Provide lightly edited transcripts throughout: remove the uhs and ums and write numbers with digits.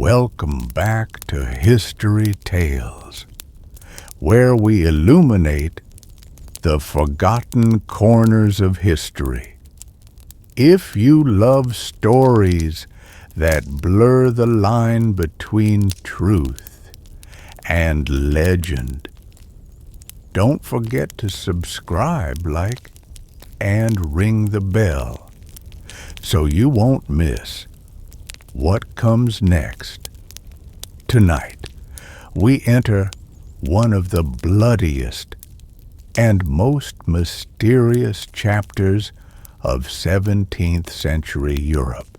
Welcome back to History Tales, where we illuminate the forgotten corners of history. If you love stories that blur the line between truth and legend, don't forget to subscribe, like, and ring the bell so you won't miss what comes next. Tonight, we enter one of the bloodiest and most mysterious chapters of 17th century Europe.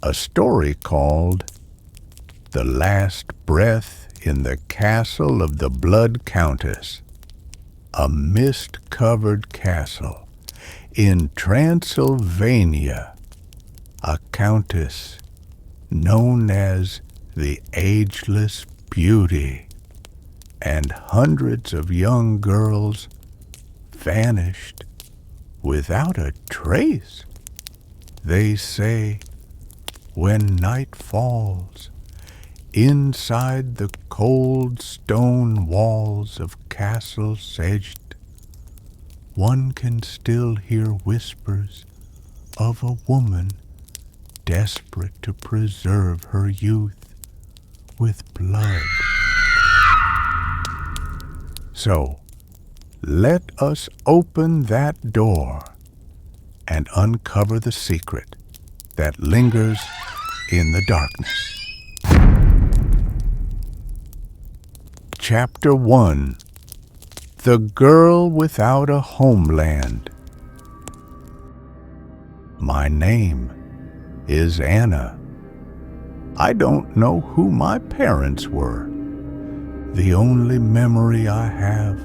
A story called The Last Breath in the Castle of the Blood Countess, a mist-covered castle in Transylvania. A countess known as the Ageless Beauty, and hundreds of young girls vanished without a trace. They say when night falls, inside the cold stone walls of Castle Csejte, one can still hear whispers of a woman desperate to preserve her youth with blood. So, let us open that door and uncover the secret that lingers in the darkness. Chapter 1: The Girl Without a Homeland. My name is Anna. I don't know who my parents were. The only memory I have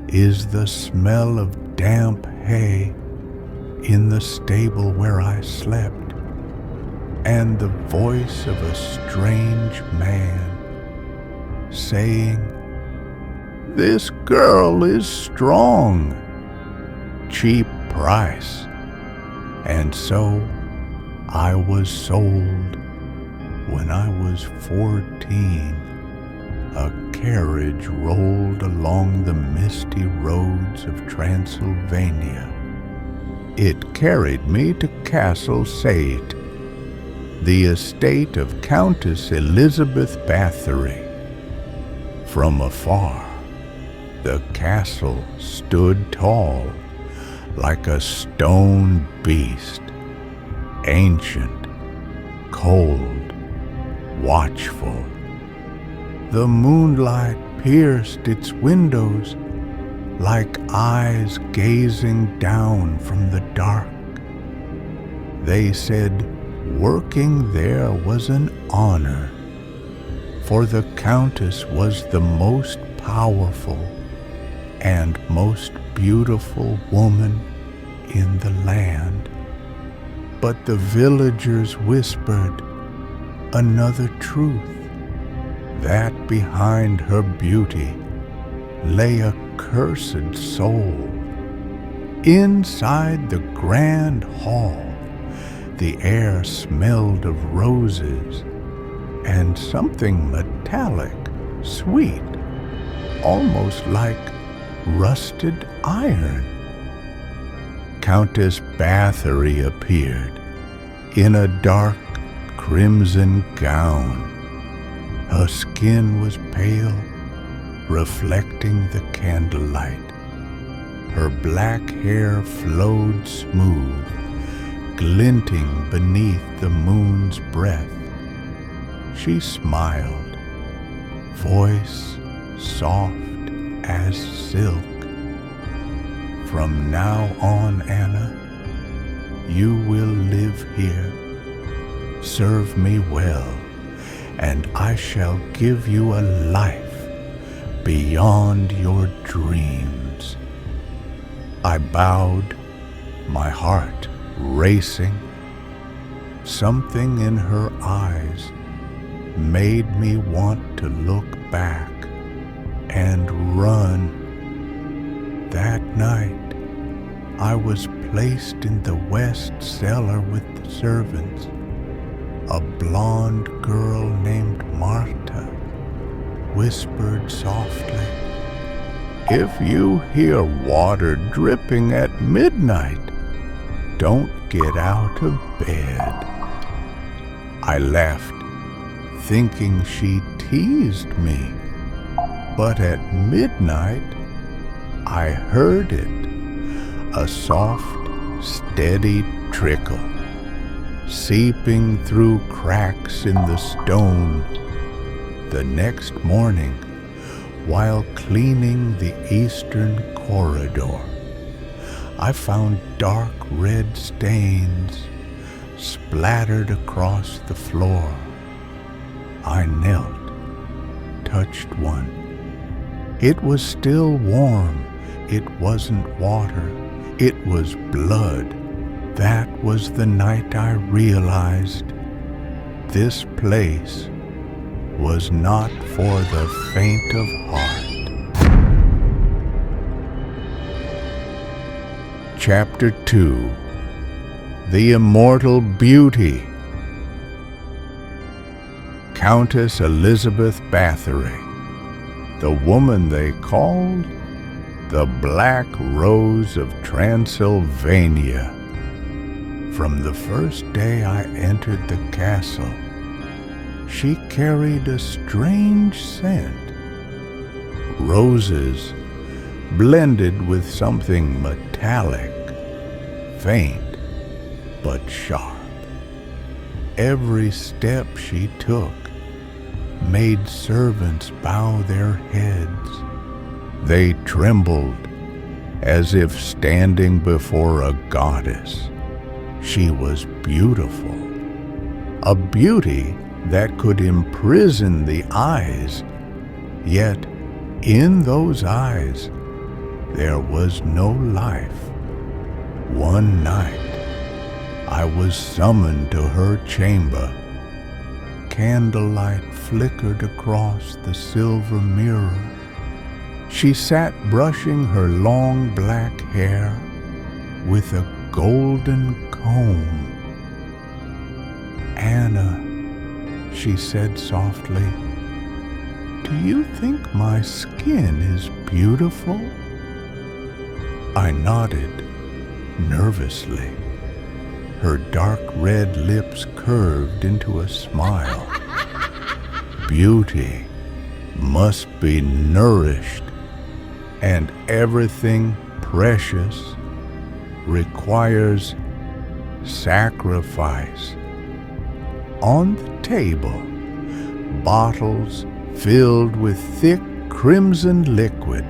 is the smell of damp hay in the stable where I slept, and the voice of a strange man saying, "This girl is strong. Cheap price." And so I was sold. When I was 14, a carriage rolled along the misty roads of Transylvania. It carried me to Castle Csejte, the estate of Countess Elizabeth Bathory. From afar, the castle stood tall, like a stone beast, ancient, cold, watchful. The moonlight pierced its windows like eyes gazing down from the dark. They said working there was an honor, for the Countess was the most powerful and most beautiful woman in the land. But the villagers whispered another truth, that behind her beauty lay a cursed soul. Inside the grand hall, the air smelled of roses and something metallic, sweet, almost like rusted iron. Countess Bathory appeared in a dark crimson gown. Her skin was pale, reflecting the candlelight. Her black hair flowed smooth, glinting beneath the moon's breath. She smiled, voice soft as silk. "From now on, Anna, you will live here. Serve me well, and I shall give you a life beyond your dreams." I bowed, my heart racing. Something in her eyes made me want to look back and run. That night, I was placed in the west cellar with the servants. a blonde girl named Marta whispered softly, "If you hear water dripping at midnight, don't get out of bed." I laughed, thinking she teased me, but at midnight I heard it, a soft, steady trickle, seeping through cracks in the stone. The next morning, while cleaning the eastern corridor, I found dark red stains splattered across the floor. I knelt, touched one. It was still warm. It wasn't water. It was blood. That was the night I realized this place was not for the faint of heart. Chapter 2. The Immortal Beauty. Countess Elizabeth Bathory, the woman they called the Black Rose of Transylvania. From the first day I entered the castle, she carried a strange scent. Roses blended with something metallic, faint but sharp. Every step she took made servants bow their heads. They trembled as if standing before a goddess. She was beautiful, a beauty that could imprison the eyes, yet in those eyes there was no life. One night I was summoned to her chamber. Candlelight flickered across the silver mirror. She sat brushing her long black hair with a golden comb. "Anna," she said softly, "do you think my skin is beautiful?" I nodded nervously. Her dark red lips curved into a smile. Beauty must be nourished, and everything precious requires sacrifice. On the table, bottles filled with thick crimson liquid.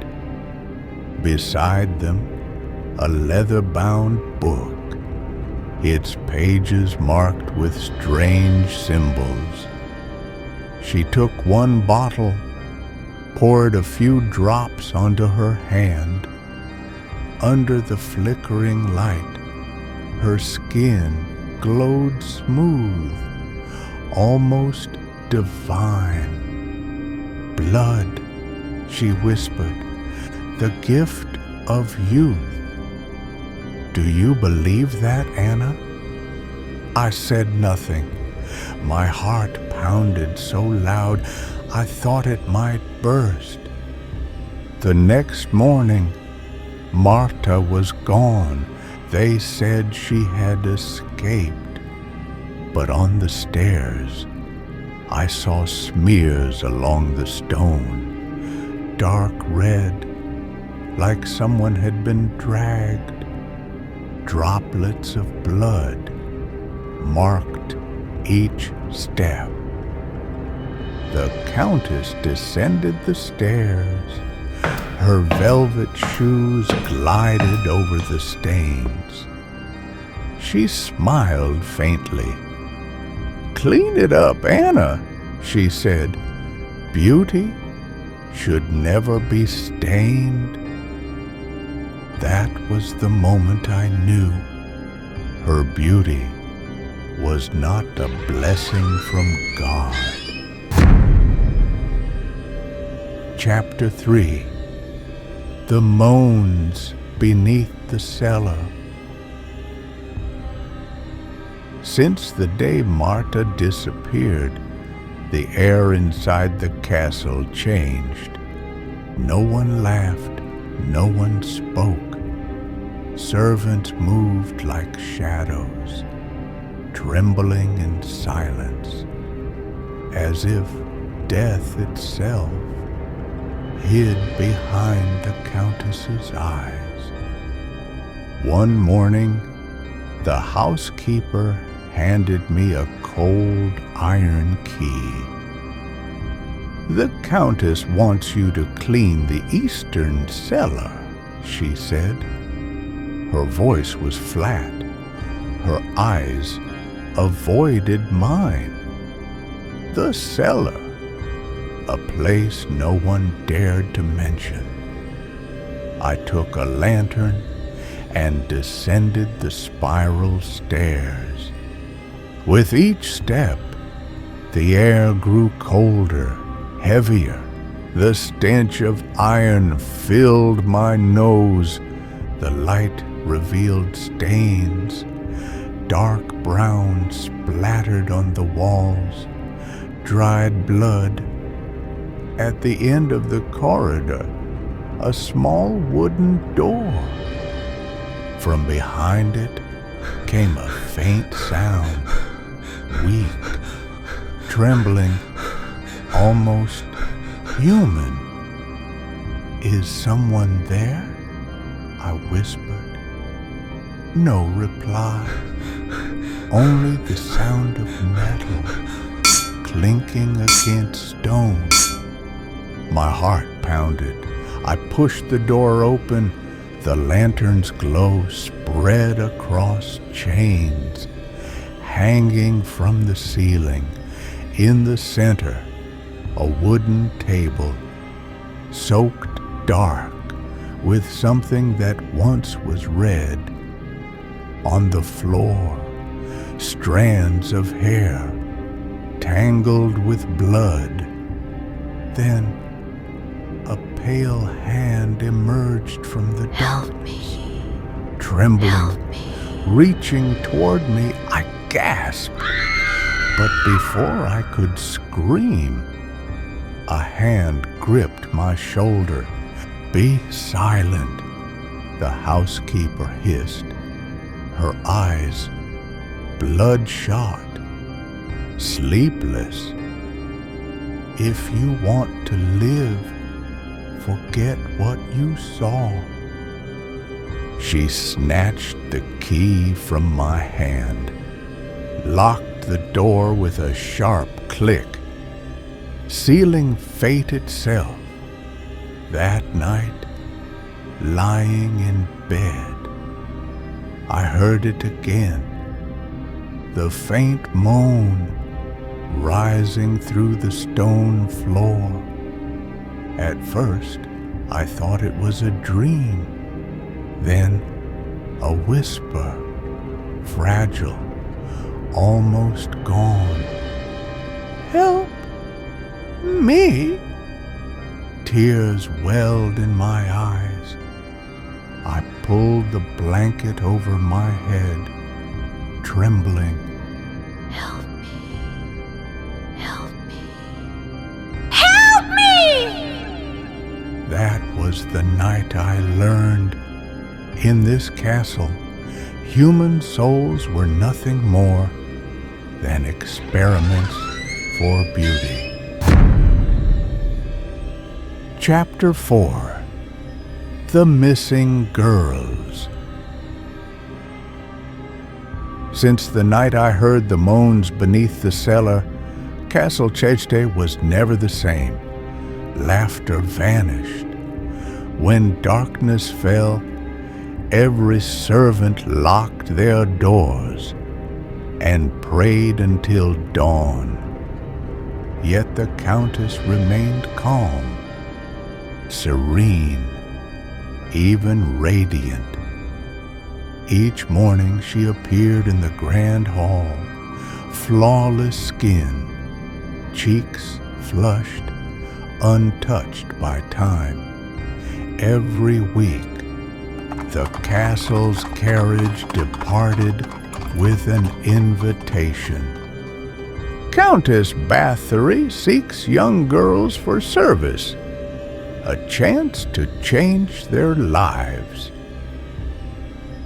Beside them, a leather-bound book, its pages marked with strange symbols. She took one bottle, poured a few drops onto her hand. Under the flickering light, her skin glowed smooth, almost divine. "Blood," she whispered, "the gift of youth. Do you believe that, Anna?" I said nothing. My heart pounded so loud I thought it might burst. The next morning, Marta was gone. They said she had escaped. But on the stairs, I saw smears along the stone, dark red, like someone had been dragged. Droplets of blood marked each step. The Countess descended the stairs. Her velvet shoes glided over the stains. She smiled faintly. "Clean it up, Anna," she said. "Beauty should never be stained." That was the moment I knew her beauty was not a blessing from God. Chapter 3. The MOANS beneath the cellar. Since the day Marta disappeared, the air inside the castle changed. No one laughed, no one spoke. Servants moved like shadows, trembling in silence, as if death itself hid behind the Countess's eyes. One morning, the housekeeper handed me a cold iron key. "The Countess wants you to clean the eastern cellar," she said. Her voice was flat. Her eyes avoided mine. The cellar, a place no one dared to mention. I took a lantern and descended the spiral stairs. With each step, the air grew colder, heavier. The stench of iron filled my nose. The light revealed stains, dark brown splattered on the walls, dried blood. At the end of the corridor, a small wooden door. From behind it came a faint sound, weak, trembling, almost human. "Is someone there?" I whispered. No reply, only the sound of metal clinking against stone. My heart pounded. I pushed the door open. The lantern's glow spread across chains, hanging from the ceiling. In the center, a wooden table, soaked dark with something that once was red. On the floor, strands of hair, tangled with blood. Then a pale hand emerged from the darkness. Help me. Trembling, Help me. reaching toward me, I gasped. But before I could scream, a hand gripped my shoulder. "Be silent," the housekeeper hissed, her eyes bloodshot, sleepless. "If you want to live, forget what you saw." She snatched the key from my hand, locked the door with a sharp click, sealing fate itself. That night, lying in bed, I heard it again, the faint moan rising through the stone floor. At first, I thought it was a dream, then a whisper, fragile, almost gone. "Help me!" Tears welled in my eyes. I pulled the blanket over my head, trembling. Help me. Help me. Help me! That was the night I learned. In this castle, human souls were nothing more than experiments for beauty. Chapter 4. The Missing Girls. Since the night I heard the moans beneath the cellar, Castle Csejte was never the same. Laughter vanished. When darkness fell, every servant locked their doors and prayed until dawn. Yet the Countess remained calm, serene, even radiant. Each morning she appeared in the grand hall, flawless skin, cheeks flushed, untouched by time. Every week, the castle's carriage departed with an invitation. Countess Bathory seeks young girls for service, a chance to change their lives.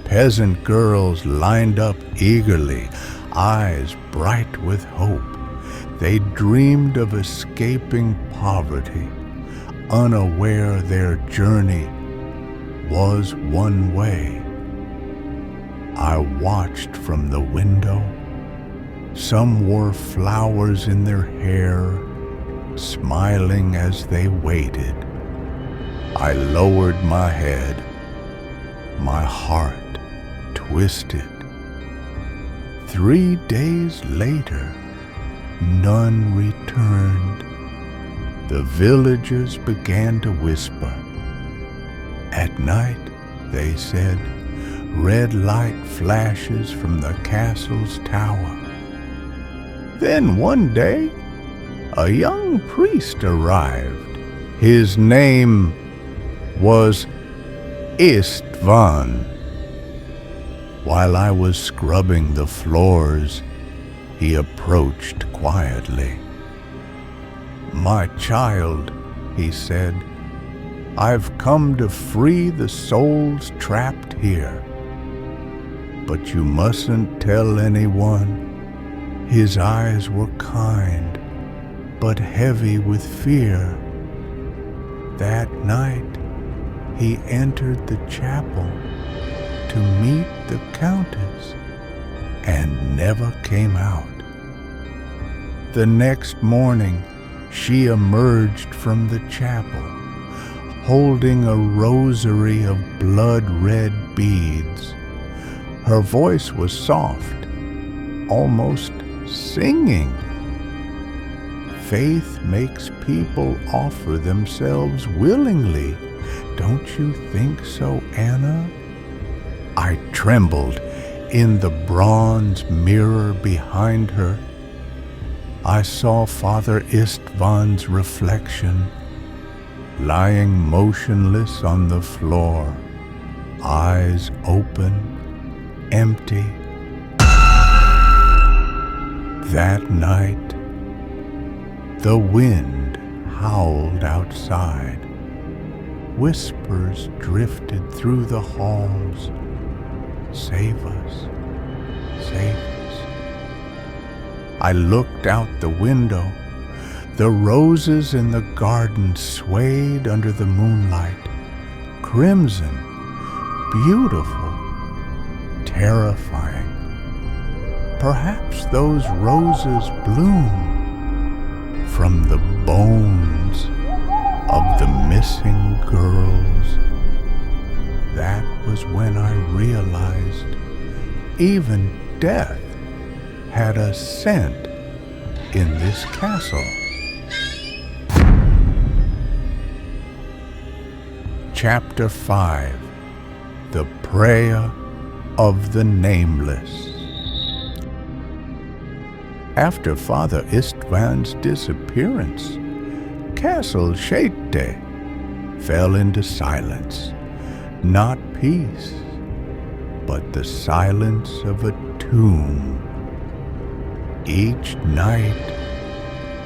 Peasant girls lined up eagerly, eyes bright with hope. They dreamed of escaping poverty, unaware their journey was one way. I watched from the window. Some wore flowers in their hair, smiling as they waited. I lowered my head, my heart twisted. 3 days later, none returned. The villagers began to whisper. At night, they said, red light flashes from the castle's tower. Then one day, a young priest arrived. His name was Istvan. While I was scrubbing the floors, he approached quietly. My child, he said, I've come to free the souls trapped here. But you mustn't tell anyone. His eyes were kind, but heavy with fear. That night, he entered the chapel to meet the Countess and never came out. The next morning, she emerged from the chapel, holding a rosary of blood-red beads. Her voice was soft, almost singing. Faith makes people offer themselves willingly. Don't you think so, Anna? I trembled in the bronze mirror behind her. I saw Father Istvan's reflection, lying motionless on the floor, eyes open, empty. That night, the wind howled outside. Whispers drifted through the halls. Save us, save us. I looked out the window. The roses in the garden swayed under the moonlight. Crimson, beautiful, terrifying. Perhaps those roses bloom from the bones of the missing girls. That was when I realized even death had a scent in this castle. Chapter 5. The Prayer of the Nameless. After Father Istvan's disappearance, Castle Csejte fell into silence. Not peace, but the silence of a tomb. Each night,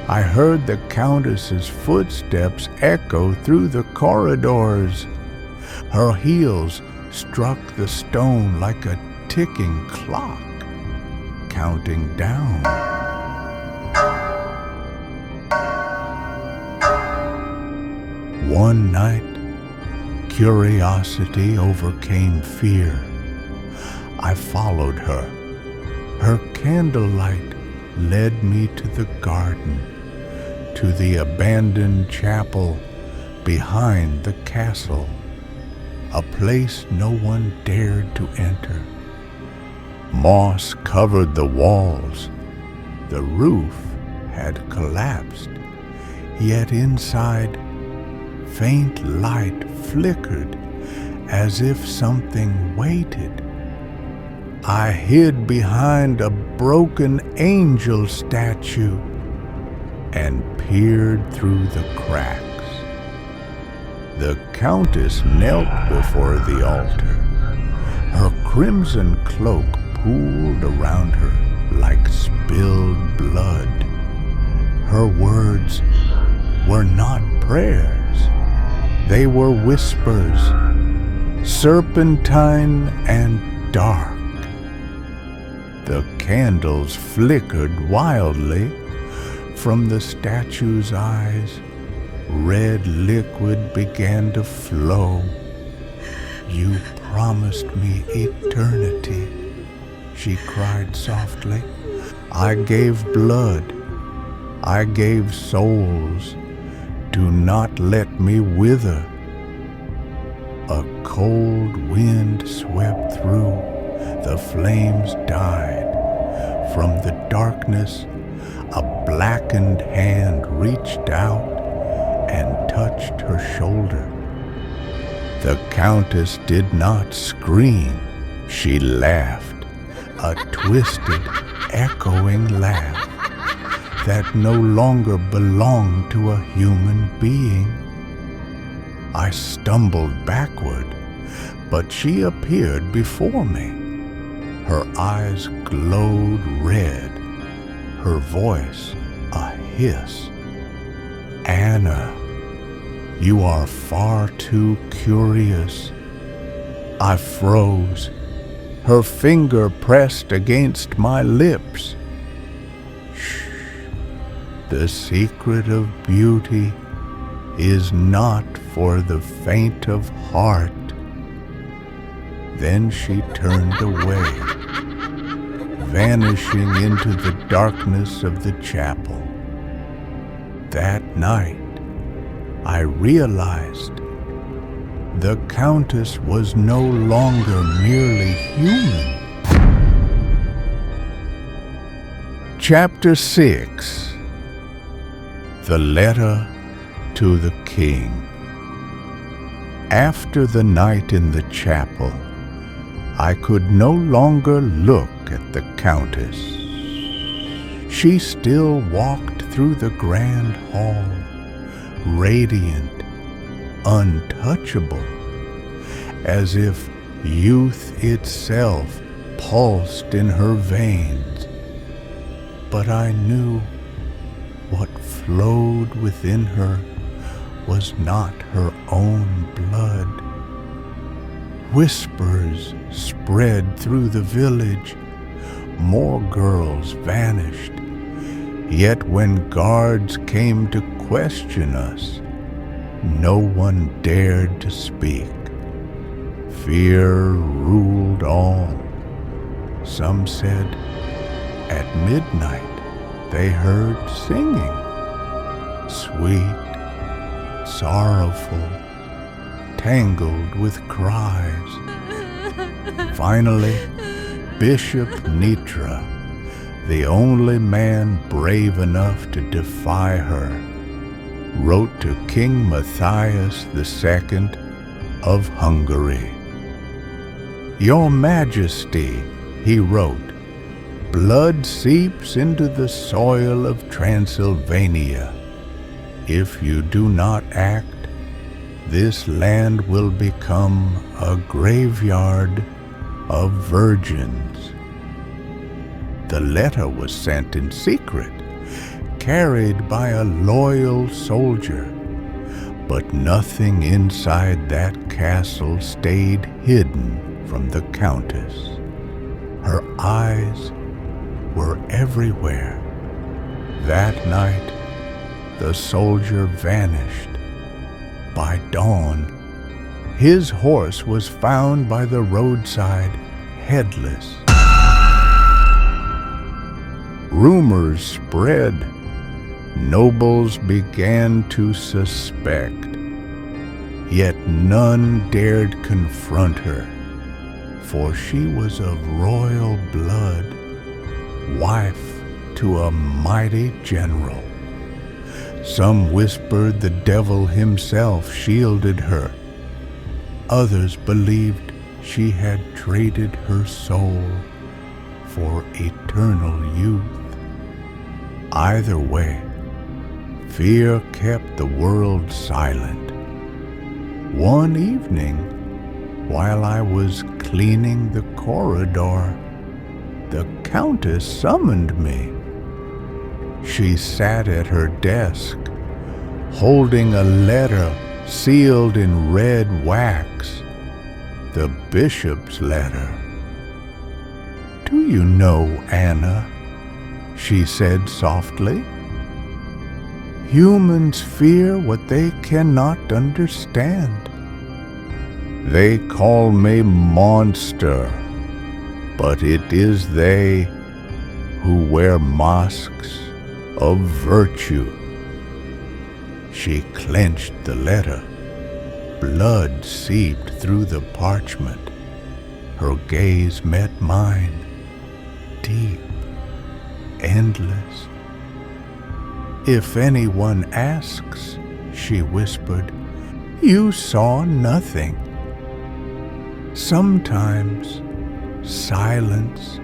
I heard the Countess's footsteps echo through the corridors. Her heels struck the stone like a ticking clock, counting down. One night, curiosity overcame fear. I followed her. Her candlelight led me to the garden, to the abandoned chapel behind the castle, a place no one dared to enter. Moss covered the walls. The roof had collapsed, yet inside, faint light flickered as if something waited. I hid behind a broken angel statue and peered through the cracks. The Countess knelt before the altar, her crimson cloak pooled around her like spilled blood. Her words were not prayers. They were whispers, serpentine and dark. The candles flickered wildly. From the statue's eyes, red liquid began to flow. You promised me eternity, she cried softly. I gave blood. I gave souls. Do not let me wither. A cold wind swept through. The flames died. From the darkness, a blackened hand reached out and touched her shoulder. The Countess did not scream. She laughed, a twisted, echoing laugh that no longer belonged to a human being. I stumbled backward, but she appeared before me. Her eyes glowed red, her voice a hiss. Anna, you are far too curious. I froze. Her finger pressed against my lips. Shh. The secret of beauty is not for the faint of heart. Then she turned away, vanishing into the darkness of the chapel. That night, I realized the Countess was no longer merely human. Chapter 6. The Letter to the King. After the night in the chapel, I could no longer look at the Countess. She still walked through the grand hall, radiant, untouchable, as if youth itself pulsed in her veins. But I knew what flowed within her was not her own blood. Whispers spread through the village. More girls vanished. Yet when guards came to question us, no one dared to speak. Fear ruled all. Some said at midnight they heard singing, sweet, sorrowful, tangled with cries. Finally, Bishop Nitra, the only man brave enough to defy her, wrote to King Matthias II of Hungary. Your Majesty, he wrote, blood seeps into the soil of Transylvania. If you do not act, this land will become a graveyard of virgins. The letter was sent in secret, carried by a loyal soldier, but nothing inside that castle stayed hidden from the Countess. Her eyes were everywhere. That night, the soldier vanished. By dawn, his horse was found by the roadside, headless. Rumors spread. Nobles began to suspect. Yet none dared confront her, for she was of royal blood, wife to a mighty general. Some whispered the devil himself shielded her. Others believed she had traded her soul for eternal youth. Either way, fear kept the world silent. One evening, while I was cleaning the corridor, the Countess summoned me. She sat at her desk, holding a letter sealed in red wax, the bishop's letter. "Do you know, Anna," she said softly, "humans fear what they cannot understand. They call me monster, but it is they who wear masks of virtue." She clenched the letter. Blood seeped through the parchment. Her gaze met mine, deep, endless. "If anyone asks," she whispered, "you saw nothing. Sometimes silence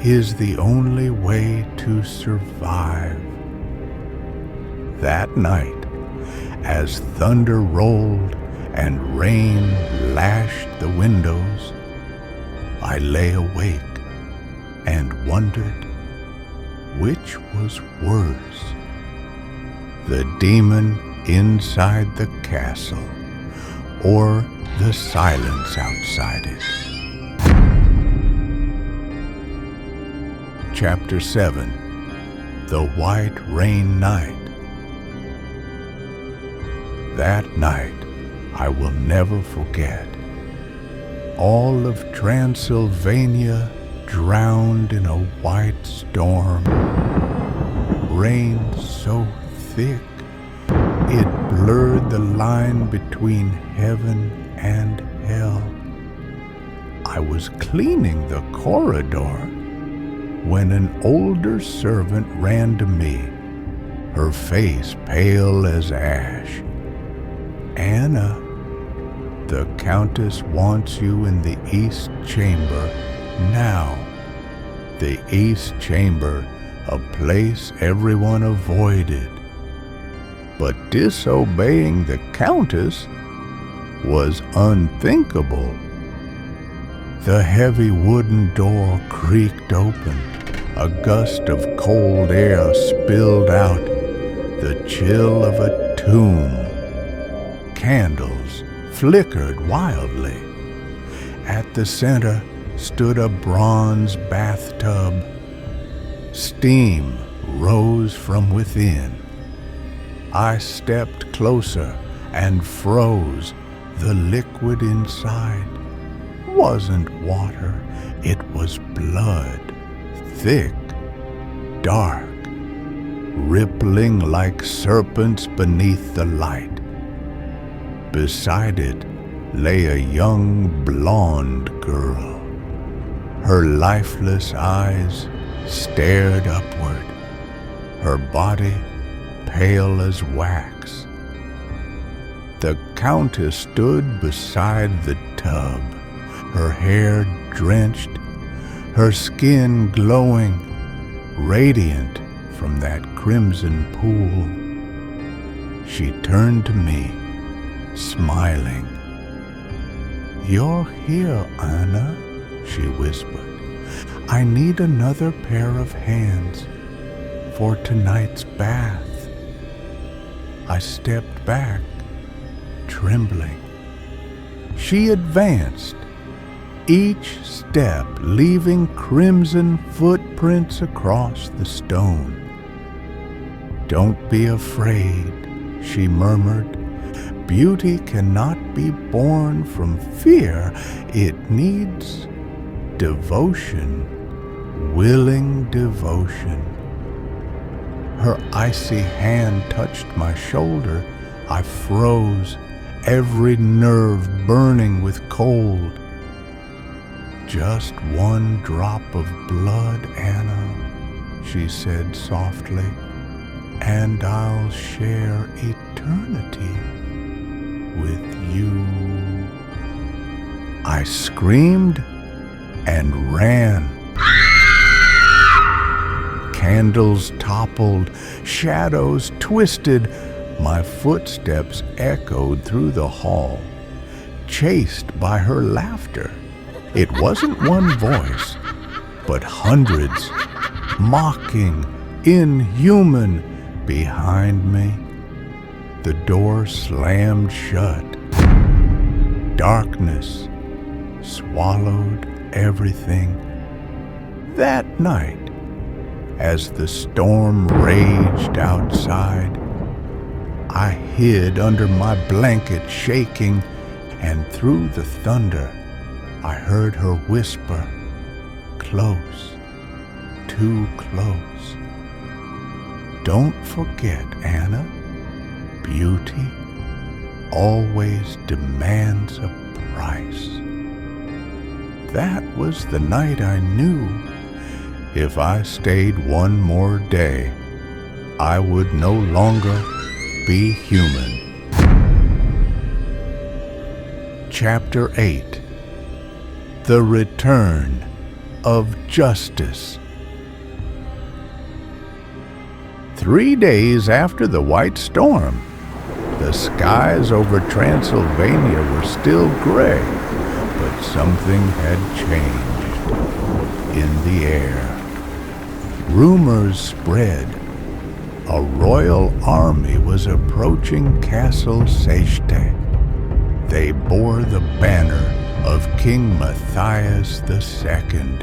is the only way to survive." That night, as thunder rolled and rain lashed the windows, I lay awake and wondered which was worse, the demon inside the castle or the silence outside it. Chapter 7. The White Rain Night. That night I will never forget. All of Transylvania drowned in a white storm. Rain so thick it blurred the line between heaven and hell. I was cleaning the corridor when an older servant ran to me, her face pale as ash. "Anna, the Countess wants you in the East Chamber now." The East Chamber, a place everyone avoided. But disobeying the Countess was unthinkable. The heavy wooden door creaked open. A gust of cold air spilled out, the chill of a tomb. Candles flickered wildly. At the center stood a bronze bathtub. Steam rose from within. I stepped closer and froze. The liquid inside wasn't water, it was blood, thick, dark, rippling like serpents beneath the light. Beside it lay a young blonde girl. Her lifeless eyes stared upward, her body pale as wax. The Countess stood beside the tub, her hair drenched, her skin glowing, radiant from that crimson pool. She turned to me, smiling. "You're here, Anna," she whispered. "I need another pair of hands for tonight's bath." I stepped back, trembling. She advanced, each step leaving crimson footprints across the stone. "Don't be afraid," she murmured. "Beauty cannot be born from fear. It needs devotion, willing devotion." Her icy hand touched my shoulder. I froze, every nerve burning with cold. "Just one drop of blood, Anna," she said softly, "and I'll share eternity with you." I screamed and ran. Candles toppled, shadows twisted. My footsteps echoed through the hall, chased by her laughter. It wasn't one voice, but hundreds, mocking, inhuman, behind me. The door slammed shut. Darkness swallowed everything. That night, as the storm raged outside, I hid under my blanket shaking, and through the thunder I heard her whisper, close, too close. Don't forget, Anna, beauty always demands a price. That was the night I knew if I stayed one more day, I would no longer be human. Chapter 8. The Return of Justice. 3 days after the white storm, the skies over Transylvania were still gray, but something had changed in the air. Rumors spread. A royal army was approaching Castle Csejte. They bore the banner of King Matthias II.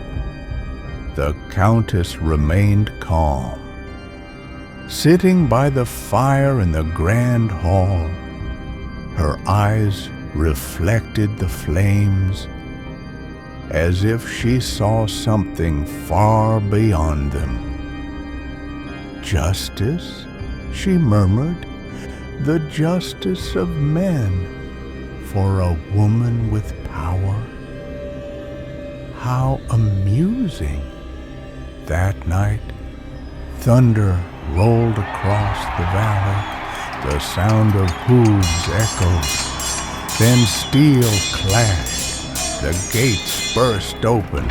The Countess remained calm. Sitting by the fire in the grand hall, her eyes reflected the flames as if she saw something far beyond them. Justice, she murmured, the justice of men for a woman with power. How amusing! That night, thunder rolled across the valley, the sound of hooves echoed. Then steel clashed, the gates burst open,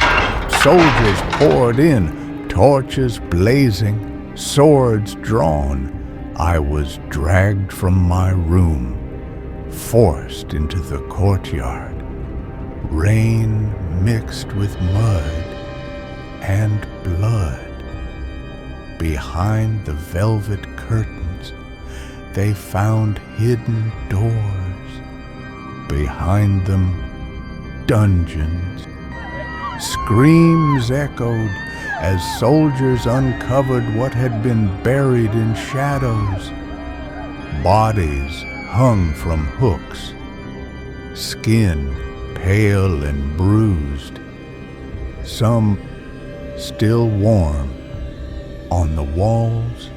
soldiers poured in, torches blazing, swords drawn. I was dragged from my room, forced into the courtyard. Rain mixed with mud and blood. Behind the velvet curtains, they found hidden doors. Behind them, dungeons. Screams echoed as soldiers uncovered what had been buried in shadows. Bodies hung from hooks, skin pale and bruised, some still warm. On the walls,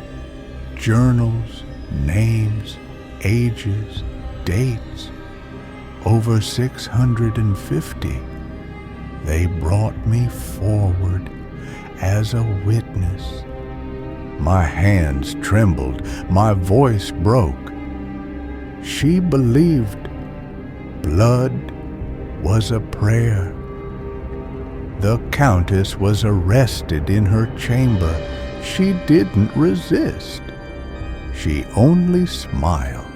journals, names, ages, dates, over 650. They brought me forward as a witness. My hands trembled, my voice broke. She believed blood was a prayer. The Countess was arrested in her chamber. She didn't resist. She only smiled.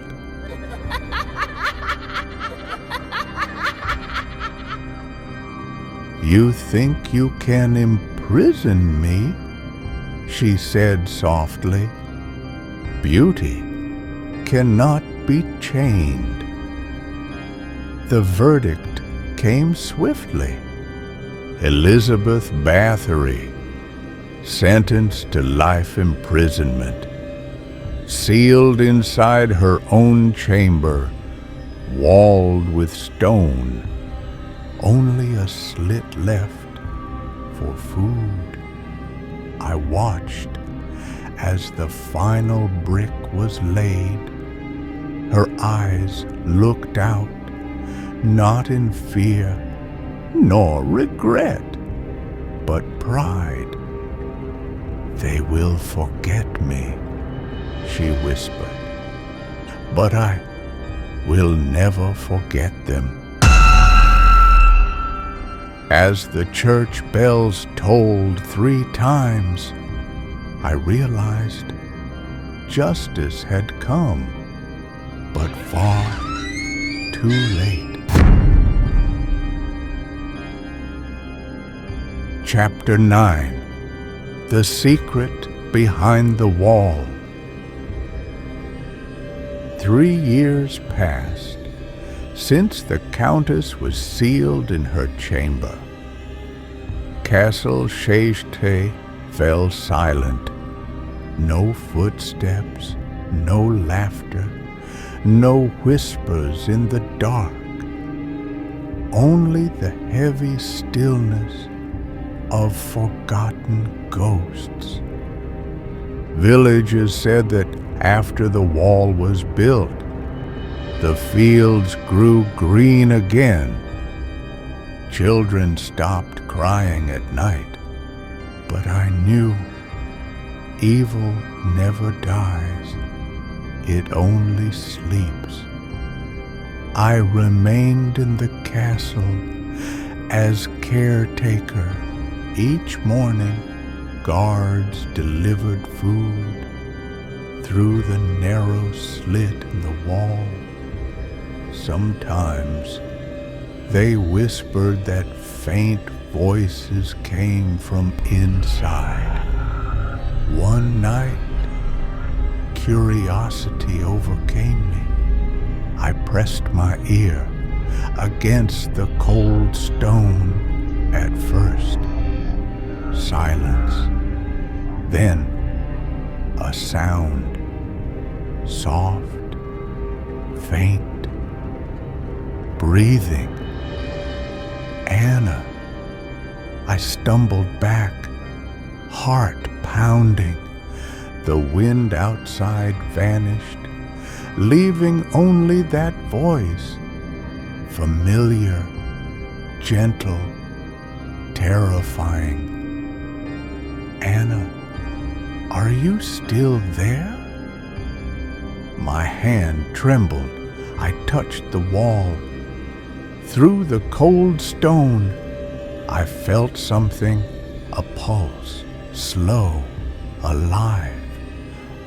You think you can imprison me? She said softly. Beauty cannot be chained. The verdict came swiftly. Elizabeth Báthory, sentenced to life imprisonment, sealed inside her own chamber, walled with stone, only a slit left for food. I watched as the final brick was laid. Her eyes looked out, not in fear, nor regret, but pride. They will forget me, she whispered, but I will never forget them. As the church bells tolled 3 times, I realized justice had come, but far too late. Chapter 9. The Secret Behind the Wall. 3 years passed since the Countess was sealed in her chamber. Castle Csejte fell silent. No footsteps, no laughter, no whispers in the dark. Only the heavy stillness of forgotten ghosts. Villagers said that after the wall was built, the fields grew green again. Children stopped crying at night, but I knew evil never dies. It only sleeps. I remained in the castle as caretaker. Each morning, guards delivered food through the narrow slit in the wall. Sometimes they whispered that faint voices came from inside. One night, curiosity overcame me. I pressed my ear against the cold stone at first. Silence. Then a sound. Soft, faint, breathing. Anna. I stumbled back, heart pounding. The wind outside vanished, leaving only that voice, familiar, gentle, terrifying. Anna, are you still there? My hand trembled. I touched the wall. Through the cold stone, I felt something, a pulse, slow, alive.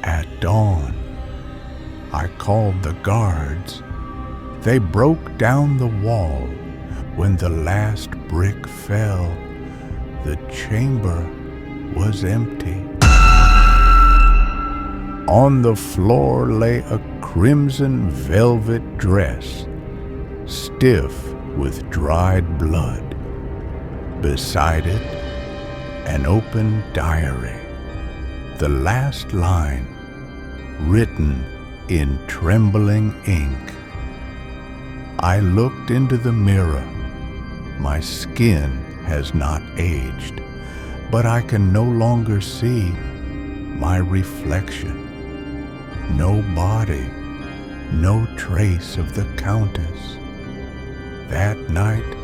At dawn, I called the guards. They broke down the wall. When the last brick fell, the chamber was empty. On the floor lay a crimson velvet dress, stiff with dried blood. Beside it, an open diary. The last line, written in trembling ink. I looked into the mirror. My skin has not aged, but I can no longer see my reflection. No body, no trace of the Countess. That night,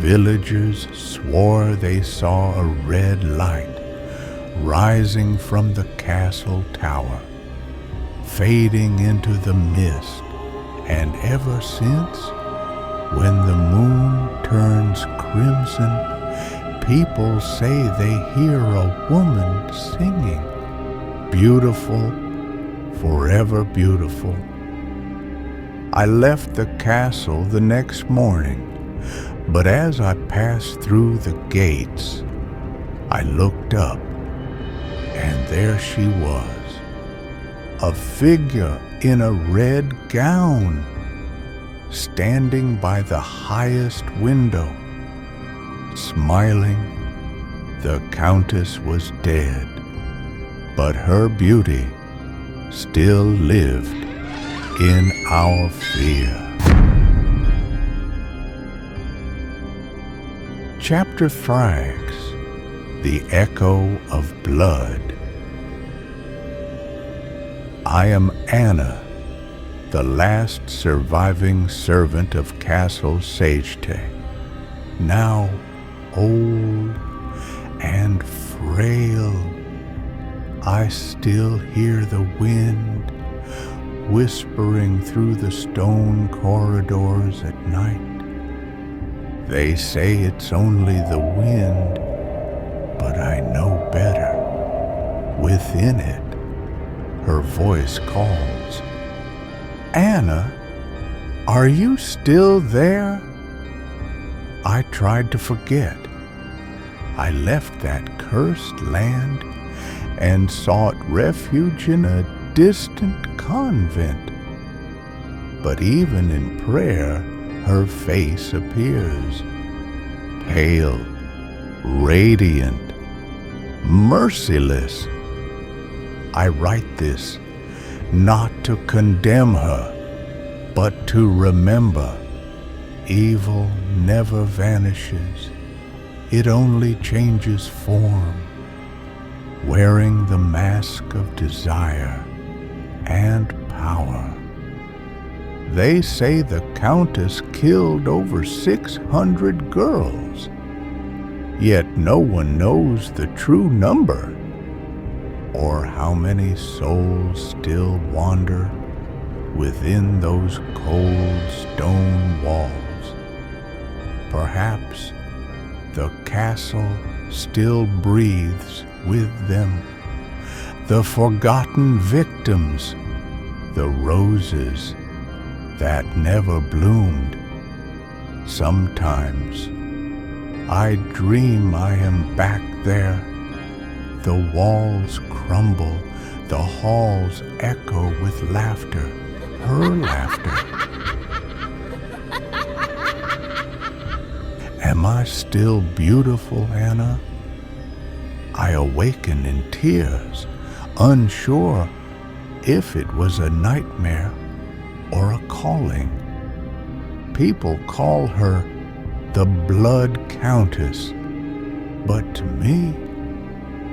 villagers swore they saw a red light rising from the castle tower, fading into the mist, and ever since, when the moon turns crimson, people say they hear a woman singing, beautiful, forever beautiful. I left the castle the next morning, but as I passed through the gates, I looked up, and there she was, a figure in a red gown, standing by the highest window, smiling. The Countess was dead, but her beauty still lived in our fear. Chapter 5. The Echo of Blood. I am Anna, the last surviving servant of Castle Csejte, now old and frail. I still hear the wind whispering through the stone corridors at night. They say it's only the wind, but I know better. Within it, her voice calls. Anna, are you still there? I tried to forget, I left that cursed land and sought refuge in a distant convent. But even in prayer, her face appears, pale, radiant, merciless. I write this not to condemn her, but to remember evil never vanishes. It only changes form, wearing the mask of desire and power. They say the Countess killed over 600 girls, yet no one knows the true number, or how many souls still wander within those cold stone walls. Perhaps the castle still breathes with them, the forgotten victims, the roses that never bloomed. Sometimes I dream I am back there. The walls crumble, the halls echo with laughter, her laughter. Am I still beautiful, Anna? I awaken in tears, unsure if it was a nightmare or a calling. People call her the Blood Countess, but to me,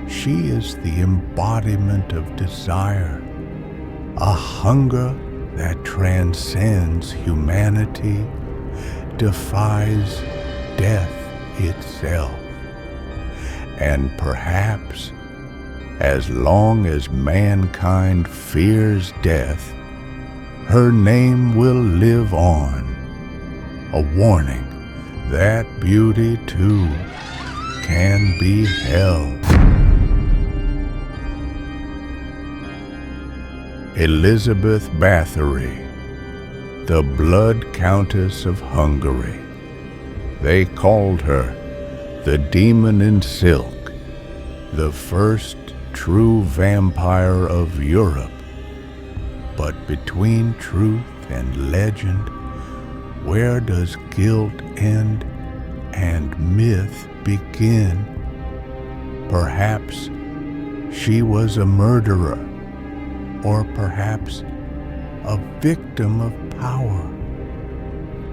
she is the embodiment of desire, a hunger that transcends humanity, defies death itself. And perhaps, as long as mankind fears death, her name will live on, a warning that beauty too can be held. Elizabeth Bathory, the Blood Countess of Hungary. They called her the Demon in Silk, the first true vampire of Europe. But between truth and legend, where does guilt end and myth begin? Perhaps she was a murderer, or perhaps a victim of power,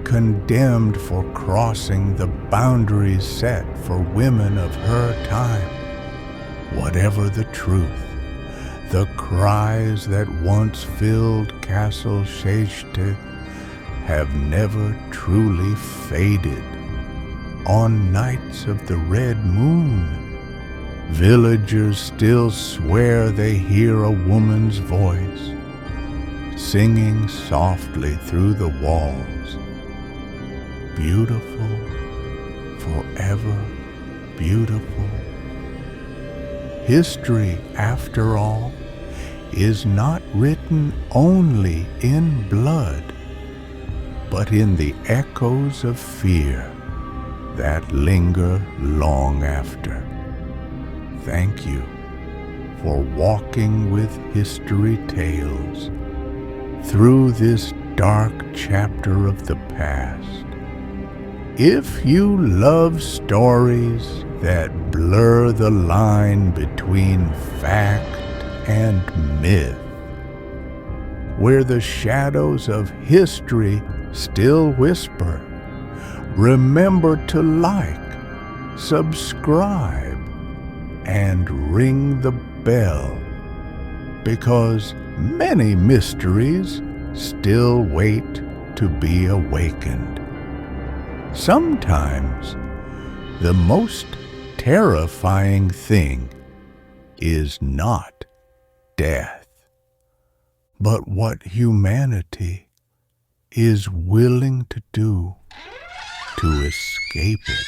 condemned for crossing the boundaries set for women of her time. Whatever the truth, the cries that once filled Castle Csejte have never truly faded. On nights of the red moon, villagers still swear they hear a woman's voice, singing softly through the walls. Beautiful, forever beautiful. History, after all, is not written only in blood, but in the echoes of fear that linger long after. Thank you for walking with History Tales through this dark chapter of the past. If you love stories that blur the line between fact and myth, where the shadows of history still whisper, remember to like, subscribe, and ring the bell, because many mysteries still wait to be awakened. Sometimes the most terrifying thing is not death, but what humanity is willing to do to escape it.